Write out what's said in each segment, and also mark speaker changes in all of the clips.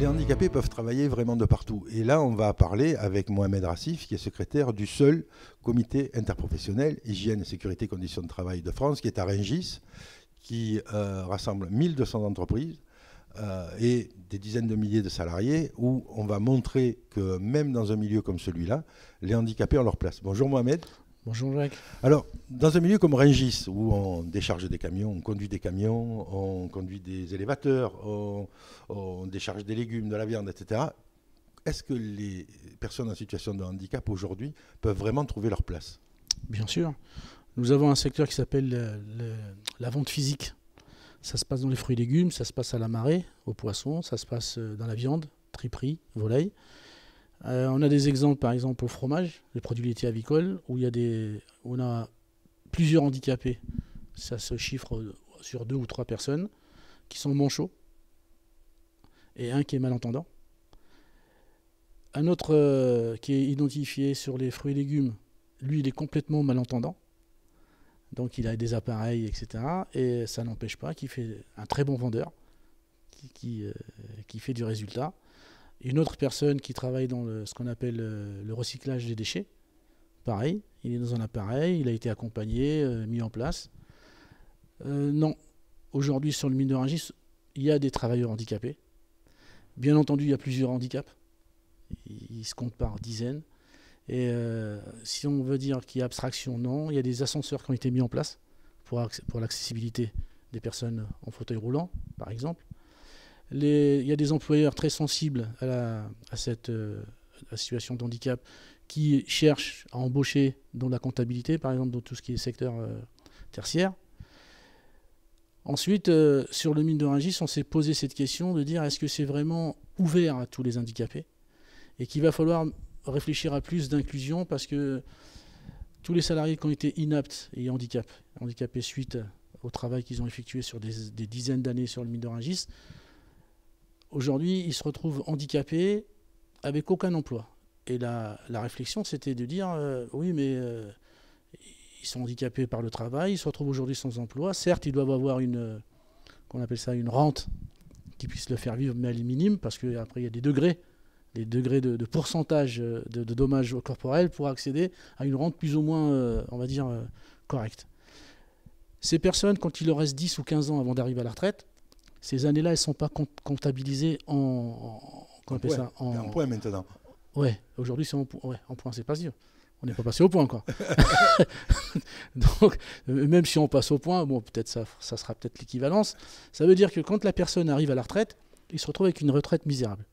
Speaker 1: Les handicapés peuvent travailler vraiment de partout. Et là, on va parler avec Mohamed Rassif, qui est secrétaire du seul comité interprofessionnel Hygiène et Sécurité Conditions de Travail de France, qui est à Rungis, qui rassemble 1200 entreprises et des dizaines de milliers de salariés, où on va montrer que même dans un milieu comme celui-là, les handicapés ont leur place. Bonjour Mohamed.
Speaker 2: Bonjour Jacques.
Speaker 1: Alors, dans un milieu comme Rungis, où on décharge des camions, on conduit des camions, on conduit des élévateurs, on décharge des légumes, de la viande, etc., est-ce que les personnes en situation de handicap aujourd'hui peuvent vraiment trouver leur place?
Speaker 2: Bien sûr. Nous avons un secteur qui s'appelle la vente physique. Ça se passe dans les fruits et légumes, ça se passe à la marée, aux poissons, ça se passe dans la viande, triperie, volaille. On a des exemples, par exemple, au fromage, les produits laitiers avicoles, où on a plusieurs handicapés. Ça se chiffre sur 2 ou 3 personnes qui sont manchots et un qui est malentendant. Un autre qui est identifié sur les fruits et légumes, lui, il est complètement malentendant. Donc il a des appareils, etc. Et ça n'empêche pas qu'il fait un très bon vendeur, qui fait du résultat. Une autre personne qui travaille dans ce qu'on appelle le recyclage des déchets, pareil, il est dans un appareil, il a été accompagné, mis en place. Non, aujourd'hui sur le mine de Rungis, il y a des travailleurs handicapés. Bien entendu, il y a plusieurs handicaps, ils se comptent par dizaines. Et si on veut dire qu'il y a abstraction, non, il y a des ascenseurs qui ont été mis en place pour l'accessibilité des personnes en fauteuil roulant, par exemple. Il y a des employeurs très sensibles à la situation de handicap qui cherchent à embaucher dans la comptabilité, par exemple, dans tout ce qui est secteur tertiaire. Ensuite, sur le mine de Rungis, on s'est posé cette question de dire est-ce que c'est vraiment ouvert à tous les handicapés et qu'il va falloir réfléchir à plus d'inclusion parce que tous les salariés qui ont été inaptes et handicapés suite au travail qu'ils ont effectué sur des dizaines d'années sur le mine de Rungis, aujourd'hui, ils se retrouvent handicapés avec aucun emploi. Et la réflexion, c'était de dire, oui, mais ils sont handicapés par le travail, ils se retrouvent aujourd'hui sans emploi. Certes, ils doivent avoir qu'on appelle ça une rente qui puisse le faire vivre, mais elle est minime, parce qu'après, il y a des degrés de pourcentage de dommages corporels pour accéder à une rente plus ou moins, on va dire, correcte. Ces personnes, quand il leur reste 10 ou 15 ans avant d'arriver à la retraite, ces années-là, elles ne sont pas comptabilisées en
Speaker 1: point maintenant.
Speaker 2: Ouais, aujourd'hui c'est en point, c'est pas sûr. On n'est pas passé au point encore. Donc, même si on passe au point, bon, peut-être ça sera peut-être l'équivalence. Ça veut dire que quand la personne arrive à la retraite, il se retrouve avec une retraite misérable.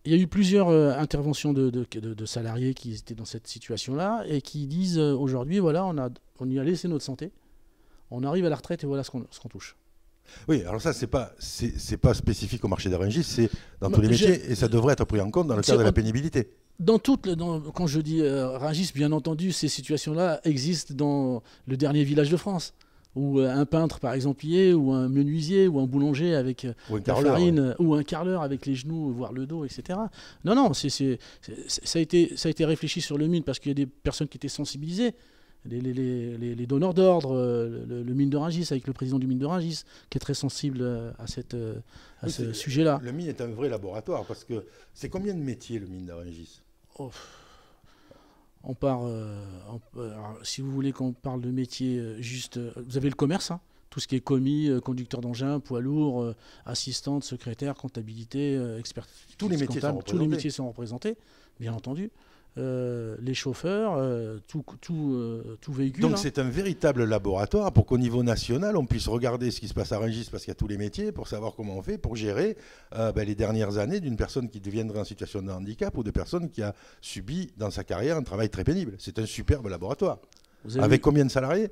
Speaker 2: Il y a eu plusieurs interventions de salariés qui étaient dans cette situation-là et qui disent aujourd'hui, voilà, on y a laissé notre santé, on arrive à la retraite et voilà ce qu'on touche.
Speaker 1: Oui, alors ça, c'est pas spécifique au marché de Rungis, c'est dans tous les métiers et ça devrait être pris en compte dans le cadre de la pénibilité.
Speaker 2: Quand je dis Rungis, bien entendu, ces situations-là existent dans le dernier village de France, où un peintre, par exemple, y est, ou un menuisier, ou un boulanger avec la farine, ou un carreleur avec les genoux, voire le dos, etc. Non, ça a été réfléchi sur le mine parce qu'il y a des personnes qui étaient sensibilisées. Les donneurs d'ordre, le mine de Rungis, avec le président du mine de Rungis, qui est très sensible à ce sujet-là.
Speaker 1: Le mine est un vrai laboratoire, parce que c'est combien de métiers le mine de Rungis?
Speaker 2: On part, si vous voulez qu'on parle de métiers, juste, vous avez le commerce, hein, tout ce qui est commis, conducteur d'engin, poids lourd, assistante, secrétaire, comptabilité, expert.
Speaker 1: Tous les métiers
Speaker 2: sont représentés, bien entendu. Les chauffeurs, tout véhicule.
Speaker 1: Donc c'est un véritable laboratoire pour qu'au niveau national, on puisse regarder ce qui se passe à Rungis, parce qu'il y a tous les métiers, pour savoir comment on fait pour gérer les dernières années d'une personne qui deviendrait en situation de handicap ou de personne qui a subi dans sa carrière un travail très pénible. C'est un superbe laboratoire. Avec combien de salariés?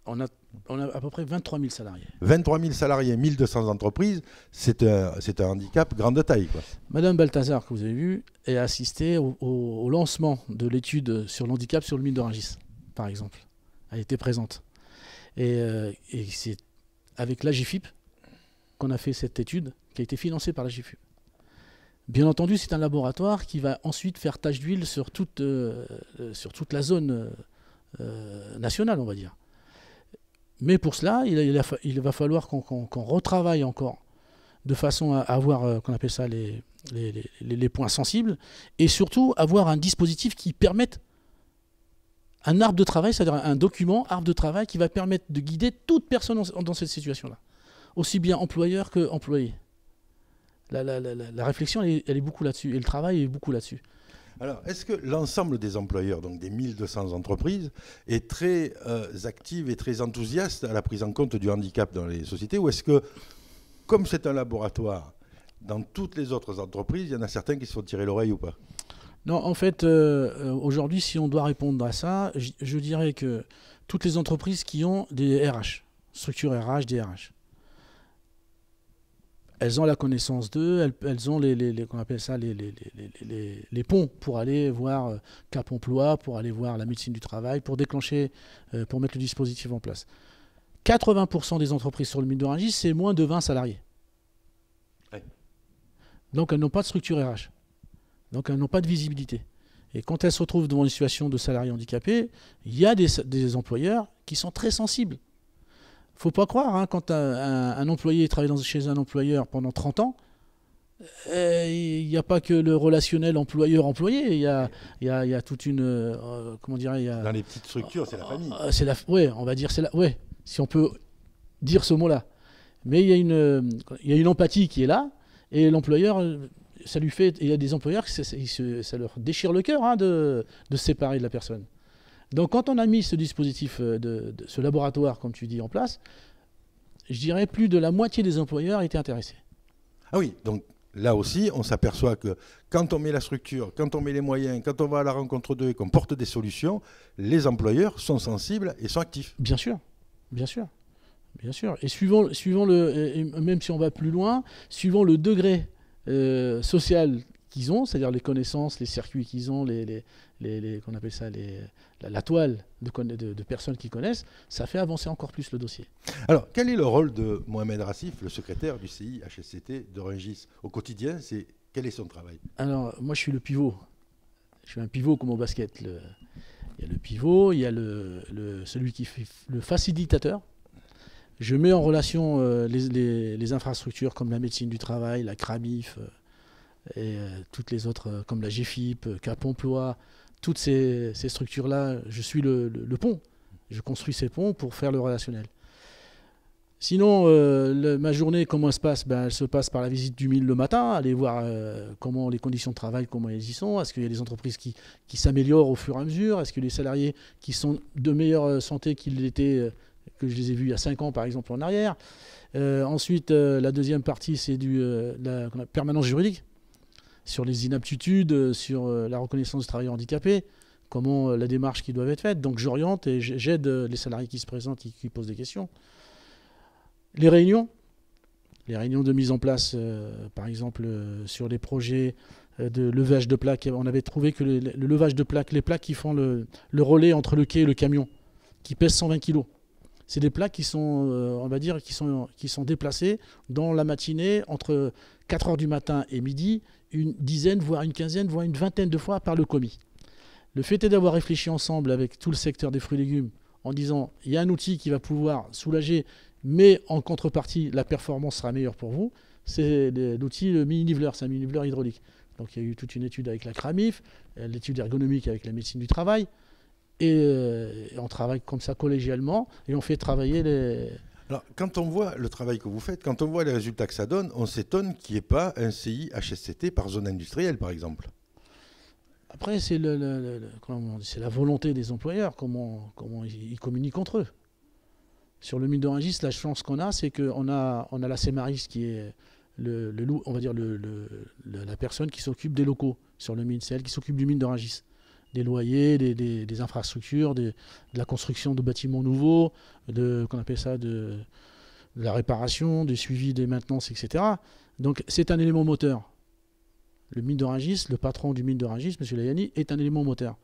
Speaker 2: On a à peu près 23 000 salariés.
Speaker 1: 23 000 salariés, 1200 entreprises, c'est un handicap grande taille, quoi.
Speaker 2: Madame Balthazar, que vous avez vu, est assistée au lancement de l'étude sur l'handicap sur le mine de Rungis, par exemple. Elle était présente. Et c'est avec l'AGFIP qu'on a fait cette étude, qui a été financée par l'AGFIP. Bien entendu, c'est un laboratoire qui va ensuite faire tache d'huile sur toute la zone nationale, on va dire. Mais pour cela, il va falloir qu'on retravaille encore de façon à avoir, qu'on appelle ça, les points sensibles, et surtout avoir un dispositif qui permette un arbre de travail, c'est-à-dire un document, arbre de travail, qui va permettre de guider toute personne dans cette situation-là, aussi bien employeur que employé. La réflexion, elle est beaucoup là-dessus, et le travail est beaucoup là-dessus.
Speaker 1: Alors, est-ce que l'ensemble des employeurs, donc des 1200 entreprises, est très active et très enthousiaste à la prise en compte du handicap dans les sociétés, ou est-ce que, comme c'est un laboratoire, dans toutes les autres entreprises, il y en a certains qui se font tirer l'oreille ou pas?
Speaker 2: Non, en fait, aujourd'hui, si on doit répondre à ça, je dirais que toutes les entreprises qui ont des RH, structures RH, des RH, elles ont la connaissance d'eux, elles ont qu'on appelle ça les ponts pour aller voir Cap Emploi, pour aller voir la médecine du travail, pour déclencher, pour mettre le dispositif en place. 80% des entreprises sur le milieu de Rungis, c'est moins de 20 salariés. Ouais. Donc elles n'ont pas de structure RH. Donc elles n'ont pas de visibilité. Et quand elles se retrouvent devant une situation de salariés handicapés, il y a des employeurs qui sont très sensibles. Il ne faut pas croire, hein, quand un employé travaille chez un employeur pendant 30 ans, il n'y a pas que le relationnel employeur-employé, il y a toute une... comment dirais-je,
Speaker 1: dans les petites structures, c'est la famille.
Speaker 2: Oui, on va dire, ouais, si on peut dire ce mot-là. Mais il y a une empathie qui est là, et l'employeur... ça lui fait, il y a des employeurs ça leur déchire le cœur, hein, de se séparer de la personne. Donc quand on a mis ce dispositif, ce laboratoire, comme tu dis, en place, je dirais plus de la moitié des employeurs étaient intéressés.
Speaker 1: Ah oui, donc là aussi, on s'aperçoit que quand on met la structure, quand on met les moyens, quand on va à la rencontre d'eux et qu'on porte des solutions, les employeurs sont sensibles et sont actifs.
Speaker 2: Bien sûr, bien sûr. Bien sûr. Et suivant même si on va plus loin, suivant le degré social qu'ils ont, c'est-à-dire les connaissances, les circuits qu'ils ont, qu'on appelle ça la toile de personnes qu'ils connaissent, ça fait avancer encore plus le dossier.
Speaker 1: Alors, quel est le rôle de Mohamed Rassif, le secrétaire du CI-HSCT de Rungis au quotidien? Quel est son travail? Alors,
Speaker 2: moi, je suis le pivot. Je suis un pivot comme au basket. Il y a le pivot, il y a celui qui fait le facilitateur. Je mets en relation les infrastructures comme la médecine du travail, la CRAMIF et toutes les autres comme la GFIP, Cap Emploi, toutes ces structures-là, je suis le pont. Je construis ces ponts pour faire le relationnel. Sinon, ma journée, comment elle se passe? Elle se passe par la visite du mine le matin, aller voir comment les conditions de travail, comment elles y sont. Est-ce qu'il y a des entreprises qui s'améliorent au fur et à mesure? Est-ce que les salariés qui sont de meilleure santé qu'ils l'étaient que je les ai vus il y a 5 ans par exemple en arrière. Ensuite, la deuxième partie, c'est la permanence juridique, sur les inaptitudes, sur la reconnaissance du travailleur handicapé, comment la démarche qui doit être faite. Donc j'oriente et j'aide les salariés qui se présentent et qui posent des questions. Les réunions de mise en place, par exemple, sur les projets de levage de plaques. On avait trouvé que le levage de plaques, les plaques qui font le relais entre le quai et le camion, qui pèsent 120 kg. C'est des plaques qui sont, on va dire, qui sont déplacées dans la matinée entre 4h du matin et midi, une dizaine, voire une quinzaine, voire une vingtaine de fois par le commis. Le fait est d'avoir réfléchi ensemble avec tout le secteur des fruits et légumes en disant il y a un outil qui va pouvoir soulager, mais en contrepartie, la performance sera meilleure pour vous. C'est l'outil, le mini-niveleur, c'est un mini-niveleur hydraulique. Donc il y a eu toute une étude avec la CRAMIF, l'étude ergonomique avec la médecine du travail. Et on travaille comme ça collégialement et on fait travailler les...
Speaker 1: Alors, quand on voit le travail que vous faites, quand on voit les résultats que ça donne, on s'étonne qu'il n'y ait pas un CI-HSCT par zone industrielle, par exemple.
Speaker 2: Après, c'est la volonté des employeurs, comment ils communiquent entre eux. Sur le mine de Rungis, la chance qu'on a, c'est qu'on a la CEMARIS qui est on va dire la personne qui s'occupe des locaux sur le mine, c'est elle qui s'occupe du mine de Rungis. Des loyers, des infrastructures, de la construction de bâtiments nouveaux, qu'on appelle ça de la réparation, du suivi des maintenances, etc. Donc c'est un élément moteur. Le mine de Rungis, le patron du mine de Rungis, M. Layani, est un élément moteur.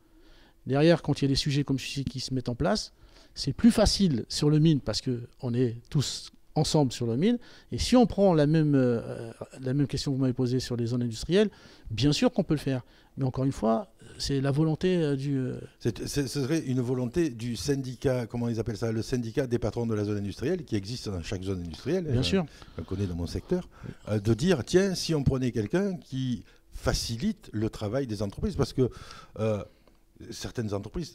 Speaker 2: Derrière, quand il y a des sujets comme celui-ci qui se mettent en place, c'est plus facile sur le mine parce qu'on est tous ensemble sur le mille. Et si on prend la même question que vous m'avez posée sur les zones industrielles, bien sûr qu'on peut le faire. Mais encore une fois, c'est la volonté du...
Speaker 1: Ce serait une volonté du syndicat, comment ils appellent ça, le syndicat des patrons de la zone industrielle, qui existe dans chaque zone industrielle,
Speaker 2: Bien sûr.
Speaker 1: on connaît dans mon secteur, de dire, tiens, si on prenait quelqu'un qui facilite le travail des entreprises, parce que certaines entreprises,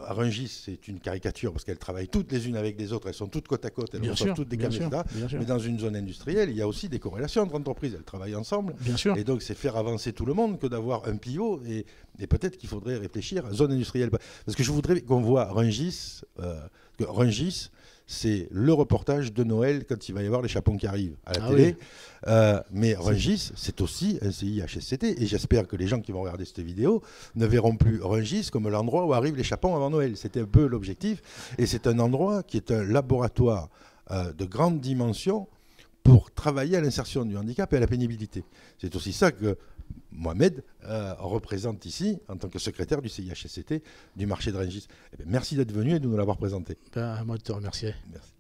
Speaker 1: à Rungis, c'est une caricature, parce qu'elles travaillent toutes les unes avec les autres, elles sont toutes côte à côte, elles reçoivent toutes des camions, etc. Mais dans une zone industrielle, il y a aussi des corrélations entre entreprises, elles travaillent ensemble.
Speaker 2: Bien sûr.
Speaker 1: Et donc, c'est faire avancer tout le monde que d'avoir un pivot. Et peut-être qu'il faudrait réfléchir à zone industrielle. Parce que je voudrais qu'on voit Rungis, que Rungis, c'est le reportage de Noël quand il va y avoir les chapons qui arrivent à la télé. Oui. Mais Rungis, c'est aussi un CIHSCT. Et j'espère que les gens qui vont regarder cette vidéo ne verront plus Rungis comme l'endroit où arrivent les chapons avant Noël. C'était un peu l'objectif. Et c'est un endroit qui est un laboratoire de grande dimension pour travailler à l'insertion du handicap et à la pénibilité. C'est aussi ça que Mohamed représente ici en tant que secrétaire du CIHSCT du marché de Rungis. Eh bien, merci d'être venu et de nous l'avoir présenté.
Speaker 2: Moi, de te remercier.
Speaker 1: Merci.